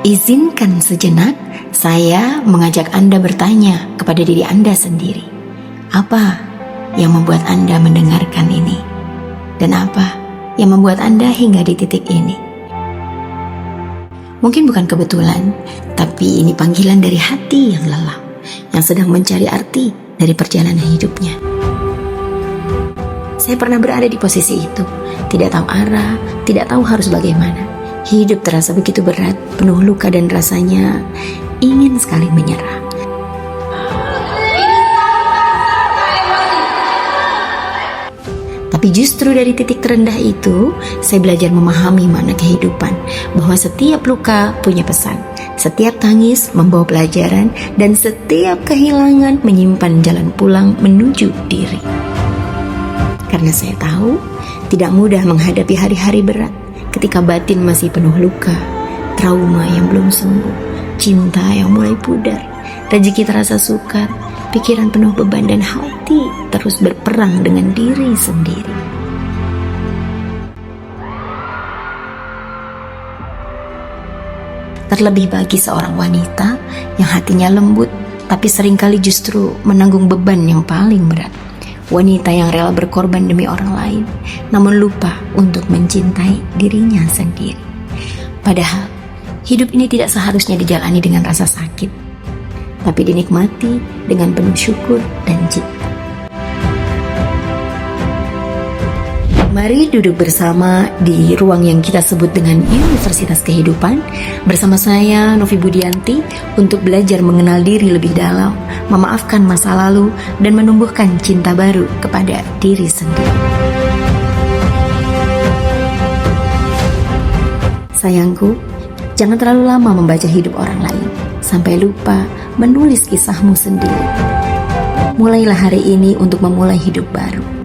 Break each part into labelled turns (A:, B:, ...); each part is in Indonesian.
A: Izinkan sejenak saya mengajak Anda bertanya kepada diri Anda sendiri. Apa yang membuat Anda mendengarkan ini? Dan apa yang membuat Anda hingga di titik ini? Mungkin bukan kebetulan, tapi ini panggilan dari hati yang lelah, yang sedang mencari arti dari perjalanan hidupnya. Saya pernah berada di posisi itu, tidak tahu arah, tidak tahu harus bagaimana. Hidup terasa begitu berat, penuh luka dan rasanya ingin sekali menyerah. Tapi justru dari titik terendah itu, saya belajar memahami makna kehidupan, bahwa setiap luka punya pesan, setiap tangis membawa pelajaran, dan setiap kehilangan menyimpan jalan pulang menuju diri. Karena saya tahu, tidak mudah menghadapi hari-hari berat, ketika batin masih penuh luka, trauma yang belum sembuh, cinta yang mulai pudar, rezeki terasa sukar, pikiran penuh beban dan hati terus berperang dengan diri sendiri. Terlebih bagi seorang wanita yang hatinya lembut, tapi seringkali justru menanggung beban yang paling berat. Wanita yang rela berkorban demi orang lain, namun lupa untuk mencintai dirinya sendiri. Padahal, hidup ini tidak seharusnya dijalani dengan rasa sakit, tapi dinikmati dengan penuh syukur dan cinta. Mari duduk bersama di ruang yang kita sebut dengan Universitas Kehidupan, bersama saya Novi Budianti, untuk belajar mengenal diri lebih dalam, memaafkan masa lalu, dan menumbuhkan cinta baru kepada diri sendiri. Sayangku, jangan terlalu lama membaca hidup orang lain, sampai lupa menulis kisahmu sendiri. Mulailah hari ini untuk memulai hidup baru.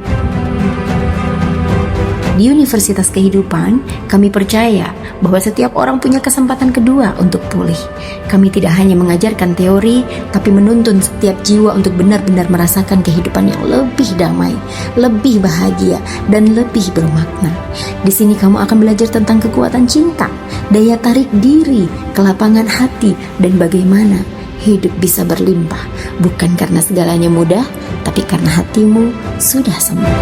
A: Di Universitas Kehidupan, kami percaya bahwa setiap orang punya kesempatan kedua untuk pulih. Kami tidak hanya mengajarkan teori, tapi menuntun setiap jiwa untuk benar-benar merasakan kehidupan yang lebih damai, lebih bahagia, dan lebih bermakna. Di sini kamu akan belajar tentang kekuatan cinta, daya tarik diri, kelapangan hati, dan bagaimana hidup bisa berlimpah, bukan karena segalanya mudah, tapi karena hatimu sudah sembuh.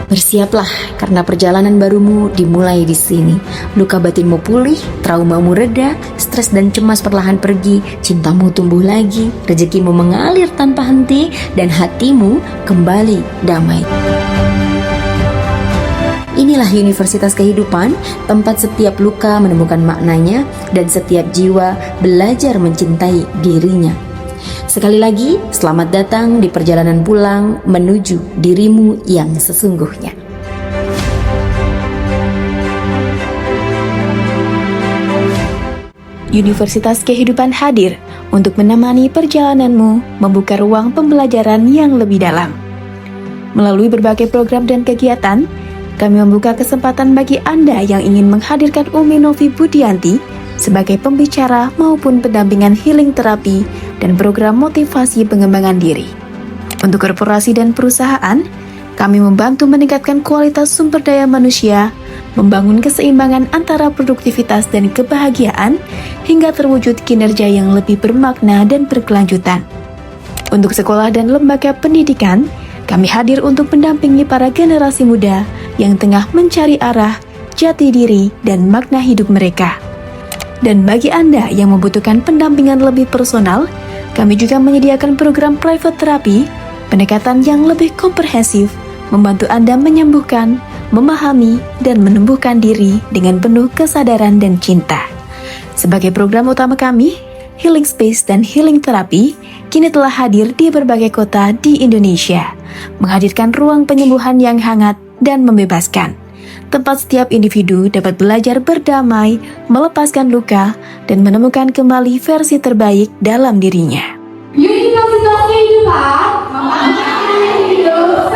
A: Bersiaplah, karena perjalanan barumu dimulai di sini. Luka batinmu pulih, traumamu reda, stres dan cemas perlahan pergi, cintamu tumbuh lagi, rezekimu mengalir tanpa henti, dan hatimu kembali damai. Inilah Universitas Kehidupan, tempat setiap luka menemukan maknanya, dan setiap jiwa belajar mencintai dirinya. Sekali lagi, selamat datang di perjalanan pulang menuju dirimu yang sesungguhnya.
B: Universitas Kehidupan hadir untuk menemani perjalananmu, membuka ruang pembelajaran yang lebih dalam. Melalui berbagai program dan kegiatan, kami membuka kesempatan bagi Anda yang ingin menghadirkan Umi Novi Budianti sebagai pembicara maupun pendampingan healing terapi dan program motivasi pengembangan diri. Untuk korporasi dan perusahaan, kami membantu meningkatkan kualitas sumber daya manusia, membangun keseimbangan antara produktivitas dan kebahagiaan, hingga terwujud kinerja yang lebih bermakna dan berkelanjutan. Untuk sekolah dan lembaga pendidikan, kami hadir untuk mendampingi para generasi muda yang tengah mencari arah, jati diri, dan makna hidup mereka. Dan bagi Anda yang membutuhkan pendampingan lebih personal, kami juga menyediakan program private therapy, pendekatan yang lebih komprehensif, membantu Anda menyembuhkan, memahami, dan menumbuhkan diri dengan penuh kesadaran dan cinta. Sebagai program utama kami, Healing Space dan Healing Therapy kini telah hadir di berbagai kota di Indonesia, menghadirkan ruang penyembuhan yang hangat dan membebaskan. Tempat setiap individu dapat belajar berdamai, melepaskan luka, dan menemukan kembali versi terbaik dalam dirinya.
C: Universitas Kehidupan, membangun hidup